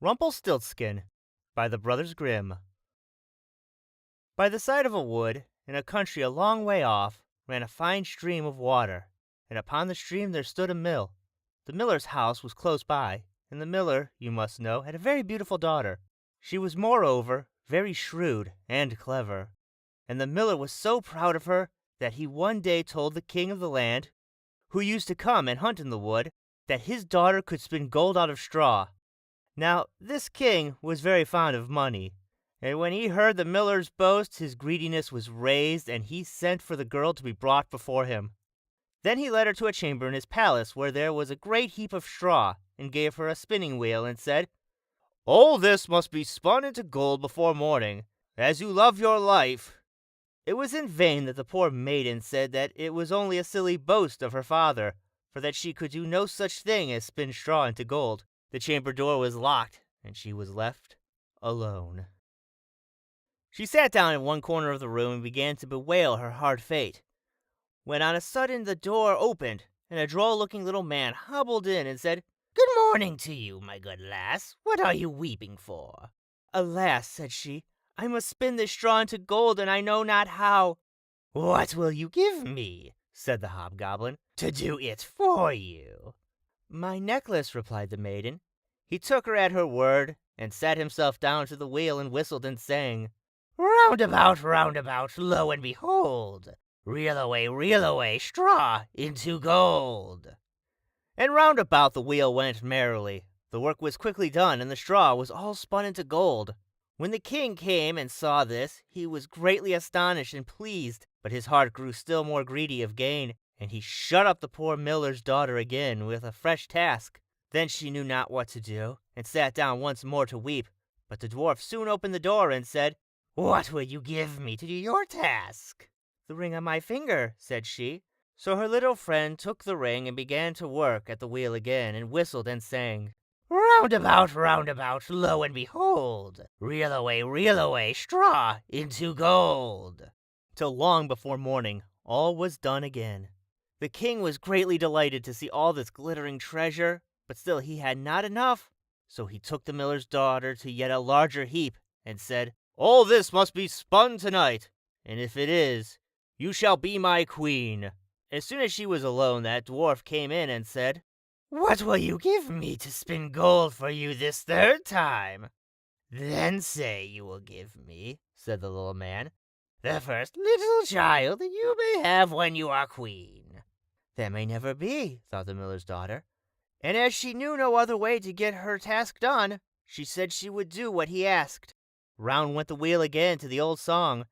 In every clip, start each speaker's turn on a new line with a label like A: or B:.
A: Rumpelstiltskin by the Brothers Grimm. By the side of a wood, in a country a long way off, ran a fine stream of water, and upon the stream there stood a mill. The miller's house was close by, and the miller, you must know, had a very beautiful daughter. She was moreover very shrewd and clever, and the miller was so proud of her that he one day told the king of the land, who used to come and hunt in the wood, that his daughter could spin gold out of straw. Now, this king was very fond of money, and when he heard the miller's boast, his greediness was raised, and he sent for the girl to be brought before him. Then he led her to a chamber in his palace where there was a great heap of straw, and gave her a spinning wheel, and said, "All this must be spun into gold before morning, as you love your life." It was in vain that the poor maiden said that it was only a silly boast of her father, for that she could do no such thing as spin straw into gold. The chamber door was locked, and she was left alone. She sat down in one corner of the room and began to bewail her hard fate, when on a sudden the door opened, and a droll-looking little man hobbled in and said,
B: "Good morning to you, my good lass. What are you weeping for?"
A: "Alas," said she, "I must spin this straw into gold, and I know not how."
B: "What will you give me," said the hobgoblin, "to do it for you?"
A: "My necklace," replied the maiden. He took her at her word, and sat himself down to the wheel and whistled and sang,
B: round about, lo and behold, reel away, straw into gold."
A: And round about the wheel went merrily. The work was quickly done, and the straw was all spun into gold. When the king came and saw this, he was greatly astonished and pleased, but his heart grew still more greedy of gain, and he shut up the poor miller's daughter again with a fresh task. Then she knew not what to do, and sat down once more to weep. But the dwarf soon opened the door and said,
B: "What will you give me to do your task?"
A: "The ring on my finger," said she. So her little friend took the ring and began to work at the wheel again, and whistled and sang,
B: round about, lo and behold, reel away, straw into gold,"
A: till long before morning all was done again. The king was greatly delighted to see all this glittering treasure, but still he had not enough. So he took the miller's daughter to yet a larger heap, and said, "All this must be spun tonight, and if it is, you shall be my queen." As soon as she was alone, that dwarf came in and said,
B: "What will you give me to spin gold for you this third time?" "Then say you will give me," said the little man, "the first little child that you may have when you are queen."
A: "That may never be," thought the miller's daughter. And as she knew no other way to get her task done, she said she would do what he asked. Round went the wheel again to the old song,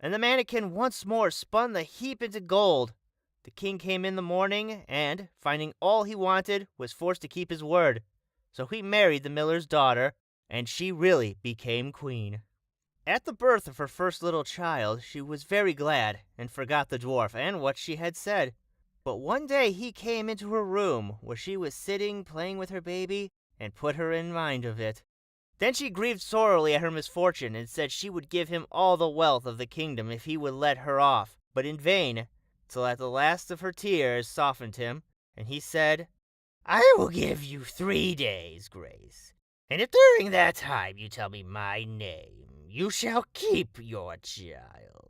A: and the manikin once more spun the heap into gold. The king came in the morning, and, finding all he wanted, was forced to keep his word. So he married the miller's daughter, and she really became queen. At the birth of her first little child, she was very glad, and forgot the dwarf and what she had said. But one day he came into her room, where she was sitting playing with her baby, and put her in mind of it. Then she grieved sorely at her misfortune, and said she would give him all the wealth of the kingdom if he would let her off, but in vain, till at the last of her tears softened him, and he said,
B: "I will give you 3 days' grace, and if during that time you tell me my name, you shall keep your child."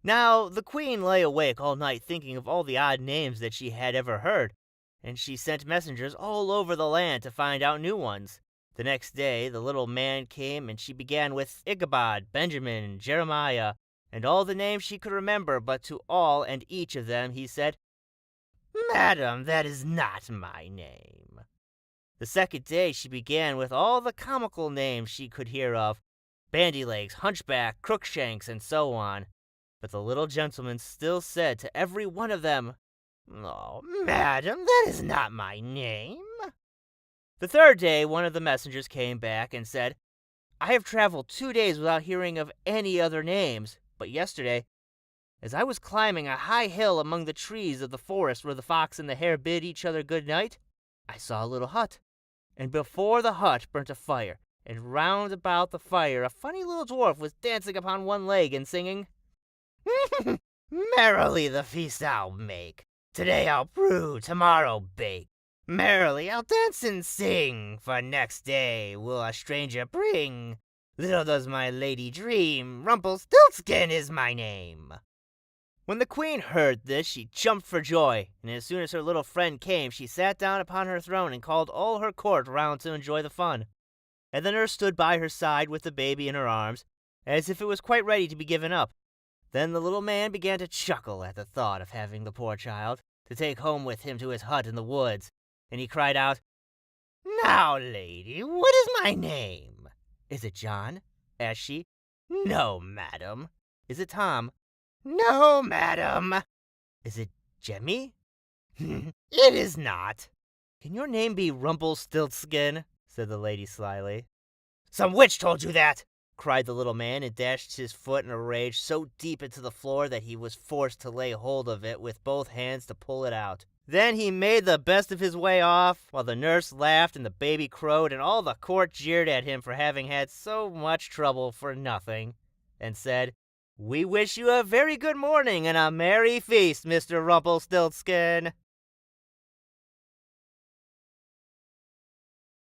A: Now the queen lay awake all night thinking of all the odd names that she had ever heard, and she sent messengers all over the land to find out new ones. The next day the little man came, and she began with Ichabod, Benjamin, Jeremiah, and all the names she could remember, but to all and each of them he said,
B: "Madam, that is not my name."
A: The second day she began with all the comical names she could hear of, Bandylegs, Hunchback, Crookshanks, and so on. But the little gentleman still said to every one of them,
B: "Oh, madam, that is not my name."
A: The third day one of the messengers came back and said, "I have traveled 2 days without hearing of any other names, but yesterday, as I was climbing a high hill among the trees of the forest where the fox and the hare bid each other good night, I saw a little hut, and before the hut burnt a fire, and round about the fire a funny little dwarf was dancing upon one leg and singing,
B: "Merrily the feast I'll make, today I'll brew, tomorrow bake, Merrily I'll dance and sing, for next day will a stranger bring. Little does my lady dream, Rumpelstiltskin is my name.
A: When the queen heard this, she jumped for joy, and as soon as her little friend came, she sat down upon her throne and called all her court round to enjoy the fun. And the nurse stood by her side with the baby in her arms, as if it was quite ready to be given up. Then the little man began to chuckle at the thought of having the poor child to take home with him to his hut in the woods, and he cried out,
B: "Now, lady, what is my name?"
A: "Is it John?" asked she.
B: "No, madam."
A: "Is it Tom?"
B: "No, madam."
A: "Is it Jemmy?"
B: "It is not."
A: "Can your name be Rumpelstiltskin?" said the lady slyly.
B: "Some witch told you that!"
A: cried the little man, and dashed his foot in a rage so deep into the floor that he was forced to lay hold of it with both hands to pull it out. Then he made the best of his way off, while the nurse laughed and the baby crowed, and all the court jeered at him for having had so much trouble for nothing, and said, "We wish you a very good morning and a merry feast, Mr. Rumpelstiltskin."